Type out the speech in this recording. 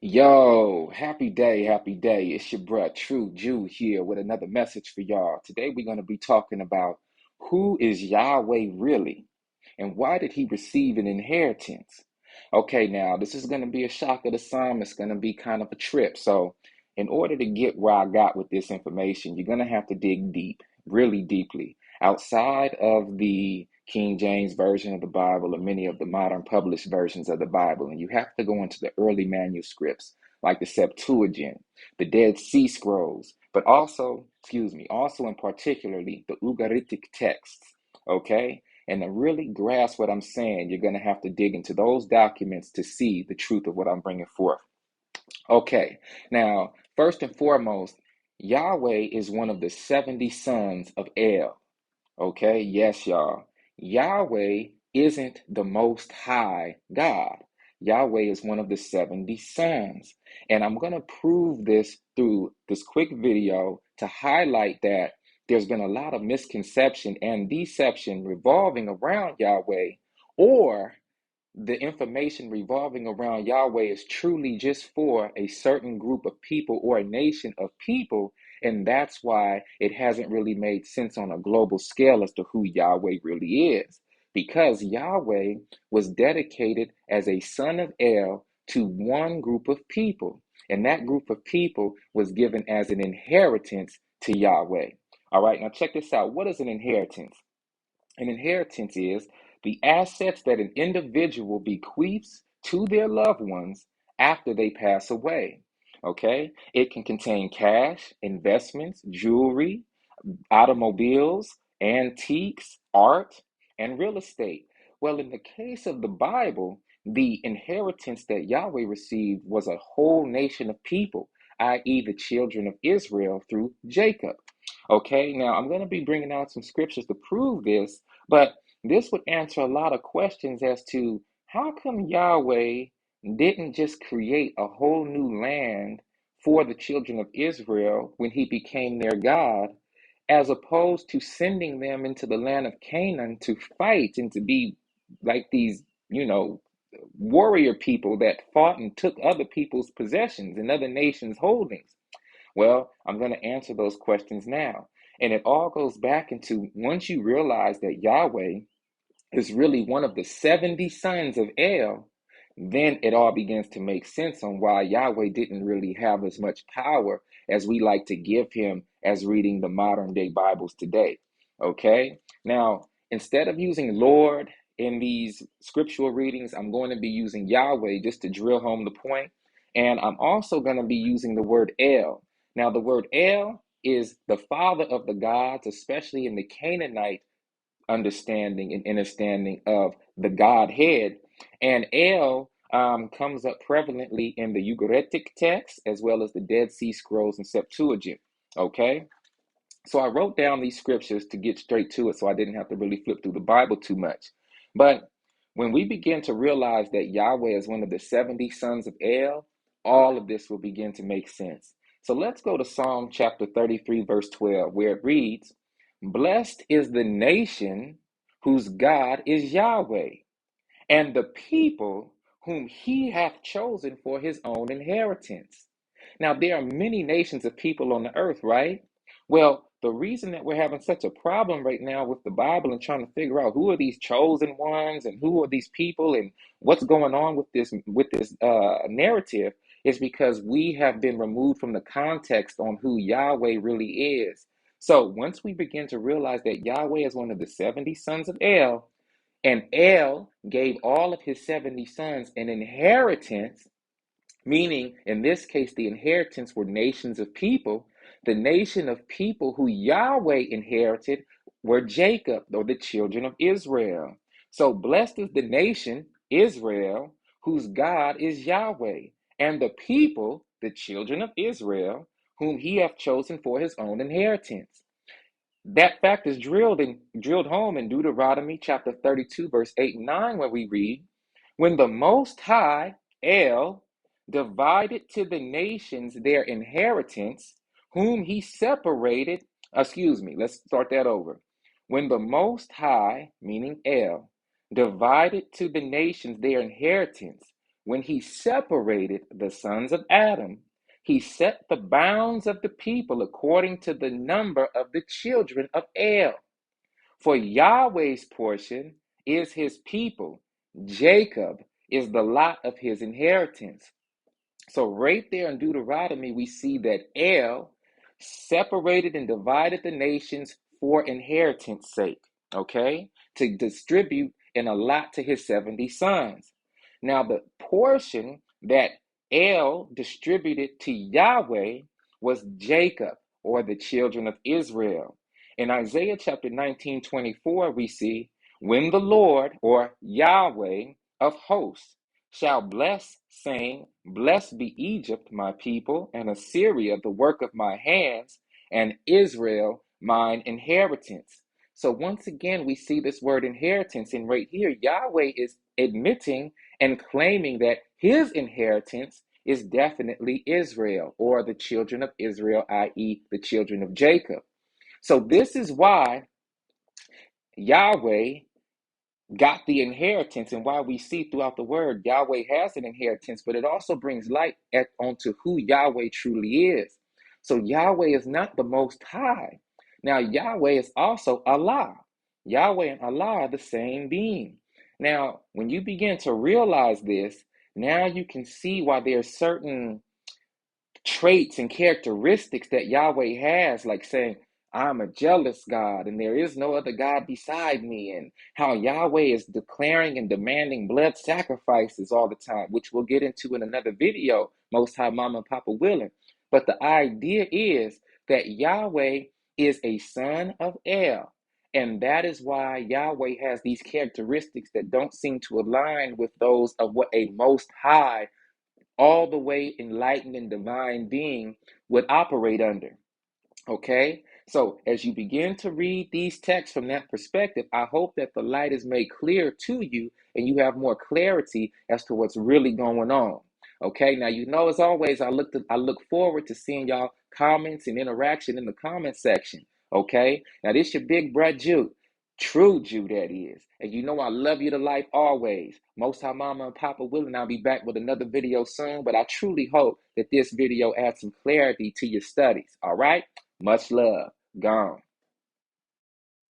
Yo, happy day, happy day. It's your bruh, True Jew here with another message for y'all. Today we're going to be talking about who is Yahweh really and why did he receive an inheritance? Okay, now this is going to be a shock of the sun. It's going to be kind of a trip. So, in order to get where I got with this information, you're going to have to dig deep, really deeply, outside of the King James Version of the Bible and many of the modern published versions of the Bible. And you have to go into the early manuscripts like the Septuagint, the Dead Sea Scrolls, but also, also in particularly the Ugaritic texts, okay? And to really grasp what I'm saying, you're going to have to dig into those documents to see the truth of what I'm bringing forth. Okay, now, first and foremost, Yahweh is one of the 70 sons of El. Okay, yes, y'all. Yahweh isn't the most high God. Yahweh is one of the 70 sons. And I'm going to prove this through this quick video to highlight that there's been a lot of misconception and deception revolving around Yahweh, or the information revolving around Yahweh is truly just for a certain group of people or a nation of people. And that's why it hasn't really made sense on a global scale as to who Yahweh really is. Because Yahweh was dedicated as a son of El to one group of people. And that group of people was given as an inheritance to Yahweh. All right, now check this out. What is an inheritance? An inheritance is the assets that an individual bequeaths to their loved ones after they pass away. Okay? It can contain cash, investments, jewelry, automobiles, antiques, art, and real estate. Well, in the case of the Bible, the inheritance that Yahweh received was a whole nation of people, i.e., the children of Israel through Jacob. Okay, now I'm going to be bringing out some scriptures to prove this, but this would answer a lot of questions as to how come Yahweh didn't just create a whole new land for the children of Israel when he became their God, as opposed to sending them into the land of Canaan to fight and to be like these, warrior people that fought and took other people's possessions and other nations' holdings. Well, I'm going to answer those questions now. And it all goes back into once you realize that Yahweh is really one of the 70 sons of El, then it all begins to make sense on why Yahweh didn't really have as much power as we like to give him as reading the modern day Bibles today. Okay? Now, instead of using Lord in these scriptural readings, I'm going to be using Yahweh just to drill home the point. And I'm also going to be using the word El. Now, the word El is the father of the gods, especially in the Canaanite understanding and understanding of the Godhead. And El comes up prevalently in the Ugaritic text as well as the Dead Sea Scrolls and Septuagint. Okay? So I wrote down these scriptures to get straight to it so I didn't have to really flip through the Bible too much. But when we begin to realize that Yahweh is one of the 70 sons of El, all of this will begin to make sense. So let's go to Psalm chapter 33, verse 12, where it reads, "Blessed is the nation whose God is Yahweh, and the people whom he hath chosen for his own inheritance." Now, there are many nations of people on the earth, right? Well, the reason that we're having such a problem right now with the Bible and trying to figure out who are these chosen ones and who are these people and what's going on with this narrative is because we have been removed from the context on who Yahweh really is. So once we begin to realize that Yahweh is one of the 70 sons of El, and El gave all of his 70 sons an inheritance, meaning in this case, the inheritance were nations of people. The nation of people who Yahweh inherited were Jacob, or the children of Israel. So blessed is the nation, Israel, whose God is Yahweh, and the people, the children of Israel, whom he hath chosen for his own inheritance. That fact is drilled home in Deuteronomy chapter 32, verse 8 and 9, where we read, "When the Most High, El, divided to the nations their inheritance, whom he separated," let's start that over. "When the Most High," meaning El, "divided to the nations their inheritance, when he separated the sons of Adam, he set the bounds of the people according to the number of the children of El. For Yahweh's portion is his people, Jacob is the lot of his inheritance. So, right there in Deuteronomy, we see that El separated and divided the nations for inheritance sake, okay, to distribute and allot to his 70 sons. Now, the portion that El distributed to Yahweh was Jacob, or the children of Israel. In Isaiah chapter 19:24, we see, when the Lord, or Yahweh of hosts, shall bless, saying, Blessed be Egypt, my people, and Assyria, the work of my hands, and Israel, mine inheritance. So once again, we see this word inheritance, and right here, Yahweh is admitting and claiming that his inheritance is definitely Israel, or the children of Israel, i.e., the children of Jacob. So this is why Yahweh got the inheritance, and why we see throughout the word Yahweh has an inheritance, but it also brings light onto who Yahweh truly is. So Yahweh is not the Most High. Now Yahweh is also Allah. Yahweh and Allah are the same being. Now when you begin to realize this, now you can see why there's certain traits and characteristics that Yahweh has, like saying, I'm a jealous God and there is no other God beside me, and how Yahweh is declaring and demanding blood sacrifices all the time, which we'll get into in another video, Most High Mama and Papa willing. But the idea is that Yahweh is a son of El, and that is why Yahweh has these characteristics that don't seem to align with those of what a Most High, all the way enlightened and divine being would operate under. Okay? So, as you begin to read these texts from that perspective, I hope that the light is made clear to you and you have more clarity as to what's really going on. Okay? Now, as always, I look forward to seeing y'all comments and interaction in the comment section. Okay? Now, this your big bro Jew. True Jew, that is. And I love you to life always. Most High Mama and Papa willing, I'll be back with another video soon. But I truly hope that this video adds some clarity to your studies. All right? Much love. Gone.